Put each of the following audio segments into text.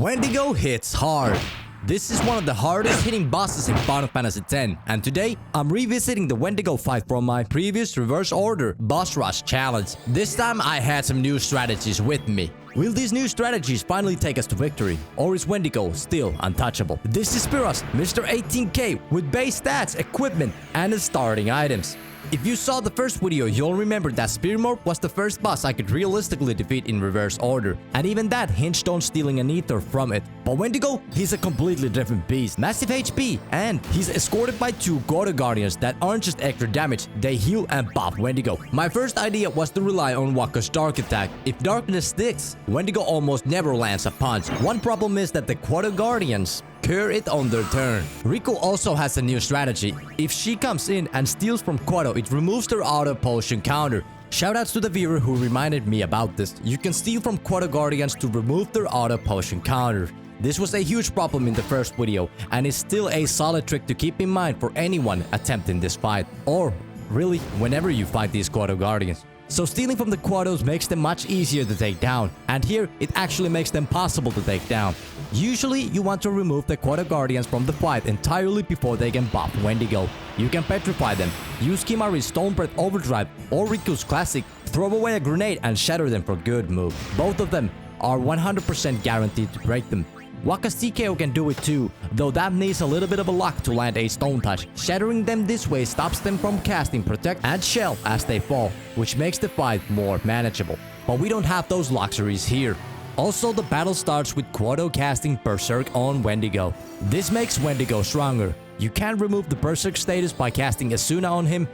Wendigo hits hard. This is one of the hardest hitting bosses in Final Fantasy X, and today I'm revisiting the Wendigo fight from my previous reverse order boss rush challenge. This time I had some new strategies with me. Will these new strategies finally take us to victory, or is Wendigo still untouchable? This is Spira's Mr. 18k with base stats, equipment, and starting items. If you saw the first video, you'll remember that Spira was the first boss I could realistically defeat in reverse order, and even that hinged on stealing an ether from it. But Wendigo, he's a completely different beast, massive HP, and he's escorted by two Guado Guardians that aren't just extra damage, they heal and buff Wendigo. My first idea was to rely on Wakka's dark attack. If darkness sticks, Wendigo almost never lands a punch. One problem is that the Guado Guardians cure it on their turn. Rikku also has a new strategy. If she comes in and steals from Guado, it removes their auto potion counter. Shoutouts to the viewer who reminded me about this. You can steal from Guado Guardians to remove their auto potion counter. This was a huge problem in the first video, and is still a solid trick to keep in mind for anyone attempting this fight, or really whenever you fight these Guado Guardians. So stealing from the Guados makes them much easier to take down, and here it actually makes them possible to take down. Usually you want to remove the Guado Guardians from the fight entirely before they can buff Wendigo. You can petrify them, use Kimari's Stone Breath Overdrive or Rikku's classic, throw away a grenade and shatter them for good move. Both of them are 100% guaranteed to break them. Wakka's TKO can do it too, though that needs a little bit of a luck to land a stone touch. Shattering them this way stops them from casting Protect and Shell as they fall, which makes the fight more manageable. But we don't have those luxuries here. Also, the battle starts with Guado casting Berserk on Wendigo. This makes Wendigo stronger. You can remove the Berserk status by casting Asuna on him.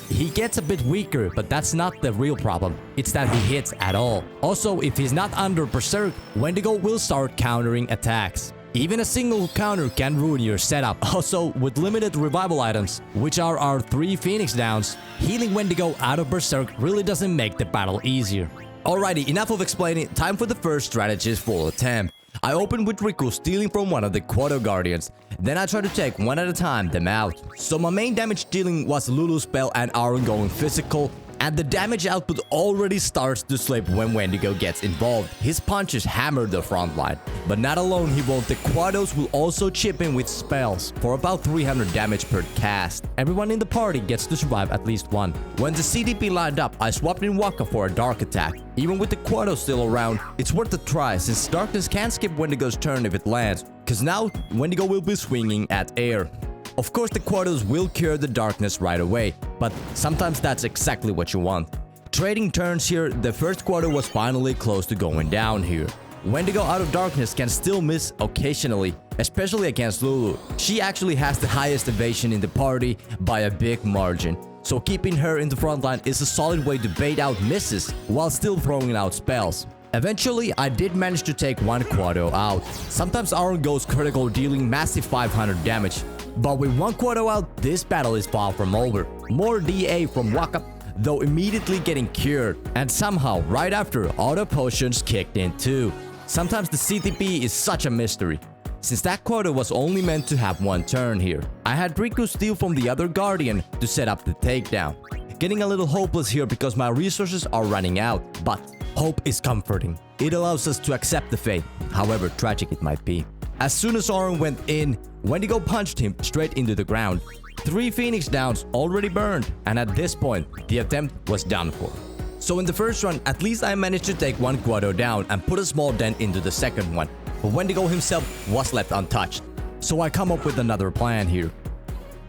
He gets a bit weaker, but that's not the real problem. It's that he hits at all. Also, if he's not under Berserk, Wendigo will start countering attacks. Even a single counter can ruin your setup. Also, with limited revival items, which are our 3 Phoenix Downs, healing Wendigo out of Berserk really doesn't make the battle easier. Alrighty, enough of explaining, time for the first strategist full attempt. I opened with Rikku stealing from one of the Guado Guardians. Then I tried to take one at a time them out. So my main damage dealing was Lulu's spell and Aaron going physical. And the damage output already starts to slip when Wendigo gets involved. His punches hammer the front line. But not alone he won't, the Guados will also chip in with spells for about 300 damage per cast. Everyone in the party gets to survive at least one. When the CDP lined up, I swapped in Wakka for a dark attack. Even with the Guados still around, it's worth a try since darkness can skip Wendigo's turn if it lands, cause now Wendigo will be swinging at air. Of course, the Guados will cure the darkness right away, but sometimes that's exactly what you want. Trading turns here, the first Guado was finally close to going down here. Wendigo out of darkness can still miss occasionally, especially against Lulu. She actually has the highest evasion in the party by a big margin, so keeping her in the front line is a solid way to bait out misses while still throwing out spells. Eventually, I did manage to take one Guado out. Sometimes Aaron goes critical, dealing massive 500 damage. But with one Guado out, this battle is far from over. More DA from Wakka, though immediately getting cured. And somehow, right after, auto potions kicked in too. Sometimes the CTP is such a mystery, since that Guado was only meant to have one turn here. I had Rikku steal from the other Guardian to set up the takedown. Getting a little hopeless here because my resources are running out, but hope is comforting. It allows us to accept the fate, however tragic it might be. As soon as Aaron went in, Wendigo punched him straight into the ground. 3 Phoenix Downs already burned, and at this point, the attempt was done for. So in the first run, at least I managed to take one Guado down and put a small dent into the second one, but Wendigo himself was left untouched. So I come up with another plan here.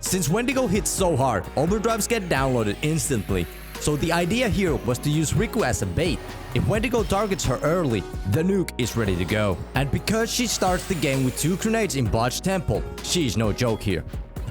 Since Wendigo hits so hard, overdrives get downloaded instantly. So the idea here was to use Rikku as a bait. If Wendigo targets her early, the nuke is ready to go. And because she starts the game with 2 grenades in Botch Temple, she's no joke here.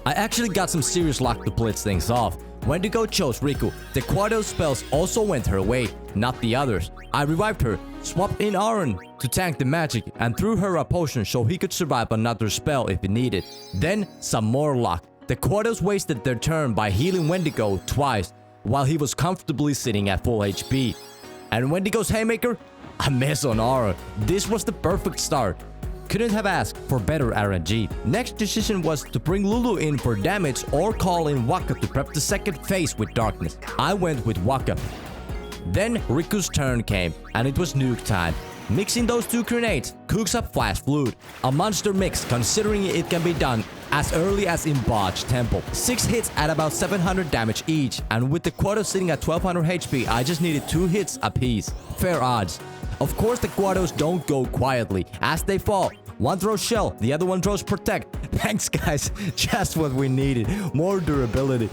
I actually got some serious luck to blitz things off. Wendigo chose Rikku. The Guado spells also went her way, not the others. I revived her, swapped in Aaron to tank the magic, and threw her a potion so he could survive another spell if he needed. Then some more luck. The Guados wasted their turn by healing Wendigo twice, while he was comfortably sitting at full HP. And Wendigo's Haymaker? A miss on Aaron. This was the perfect start. Couldn't have asked for better RNG. Next decision was to bring Lulu in for damage or call in Wakka to prep the second phase with darkness. I went with Wakka. Then Rikku's turn came, and it was nuke time. Mixing those two grenades cooks up Flash Flute. A monster mix considering it can be done as early as in Botch Temple. 6 hits at about 700 damage each, and with the Guado sitting at 1200 HP, I just needed 2 hits apiece. Fair odds. Of course, the Guados don't go quietly as they fall. One throws shell, the other one throws protect. Thanks guys, just what we needed, more durability.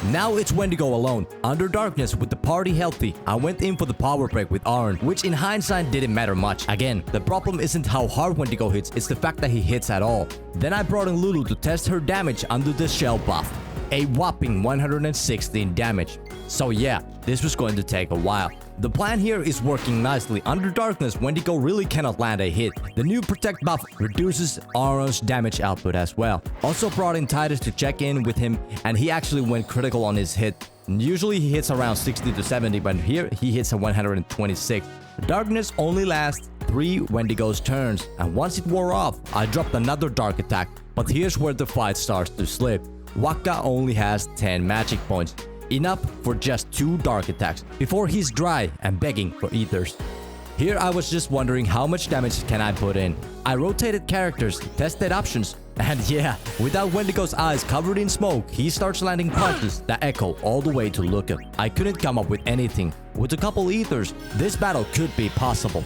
Now it's Wendigo alone. Under darkness with the party healthy, I went in for the power break with Arn, which in hindsight didn't matter much. Again, the problem isn't how hard Wendigo hits, it's the fact that he hits at all. Then I brought in Lulu to test her damage under the shell buff. A whopping 116 damage. So yeah, this was going to take a while. The plan here is working nicely. Under darkness, Wendigo really cannot land a hit. The new protect buff reduces Aaron's damage output as well. Also brought in Titus to check in with him, and he actually went critical on his hit. Usually he hits around 60 to 70, but here he hits a 126. Darkness only lasts 3 Wendigo's turns, and once it wore off, I dropped another dark attack. But here's where the fight starts to slip. Wakka only has 10 magic points. Enough for just 2 dark attacks before he's dry and begging for ethers. Here I was just wondering how much damage can I put in. I rotated characters, tested options, and yeah, without Wendigo's eyes covered in smoke, he starts landing punches that echo all the way to Luca. I couldn't come up with anything. With a couple ethers, this battle could be possible.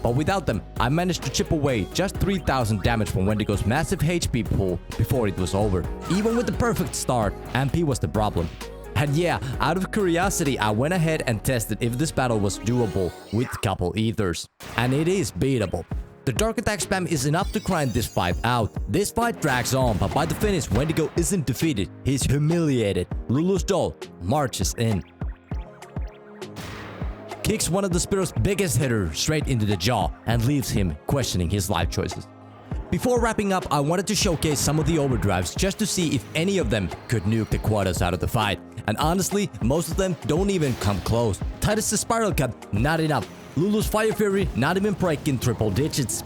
But without them, I managed to chip away just 3000 damage from Wendigo's massive HP pool before it was over. Even with the perfect start, MP was the problem. And yeah, out of curiosity, I went ahead and tested if this battle was doable with couple ethers. And it is beatable. The dark attack spam is enough to grind this fight out. This fight drags on, but by the finish, Wendigo isn't defeated. He's humiliated. Lulu's doll marches in. Kicks one of the Spira's biggest hitters straight into the jaw and leaves him questioning his life choices. Before wrapping up, I wanted to showcase some of the overdrives just to see if any of them could nuke the Guados out of the fight. And honestly, most of them don't even come close. Titus' Spiral Cut, not enough. Lulu's Fire Fury, not even breaking triple digits.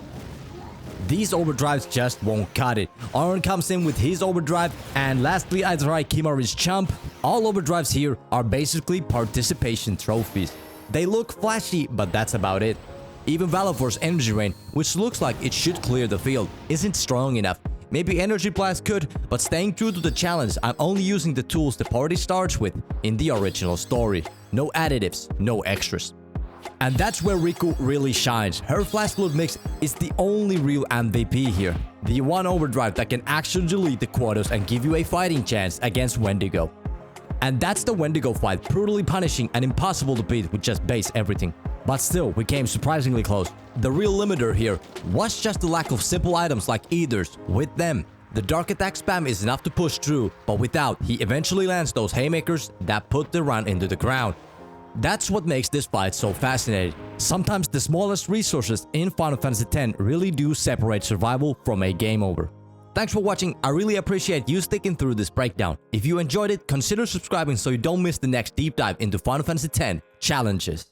These overdrives just won't cut it. Aaron comes in with his overdrive, and lastly I try Kimari's Chump. All overdrives here are basically participation trophies. They look flashy, but that's about it. Even Valofor's Energy Rain, which looks like it should clear the field, isn't strong enough. Maybe Energy Blast could, but staying true to the challenge, I'm only using the tools the party starts with in the original story. No additives, no extras. And that's where Rikku really shines. Her Flash Flood mix is the only real MVP here. The one overdrive that can actually delete the Guados and give you a fighting chance against Wendigo. And that's the Wendigo fight, brutally punishing and impossible to beat with just base everything. But still, we came surprisingly close. The real limiter here was just the lack of simple items like ethers. With them, the dark attack spam is enough to push through, but without, he eventually lands those haymakers that put the run into the ground. That's what makes this fight so fascinating. Sometimes the smallest resources in Final Fantasy X really do separate survival from a game over. Thanks for watching, I really appreciate you sticking through this breakdown. If you enjoyed it, consider subscribing so you don't miss the next deep dive into Final Fantasy X challenges.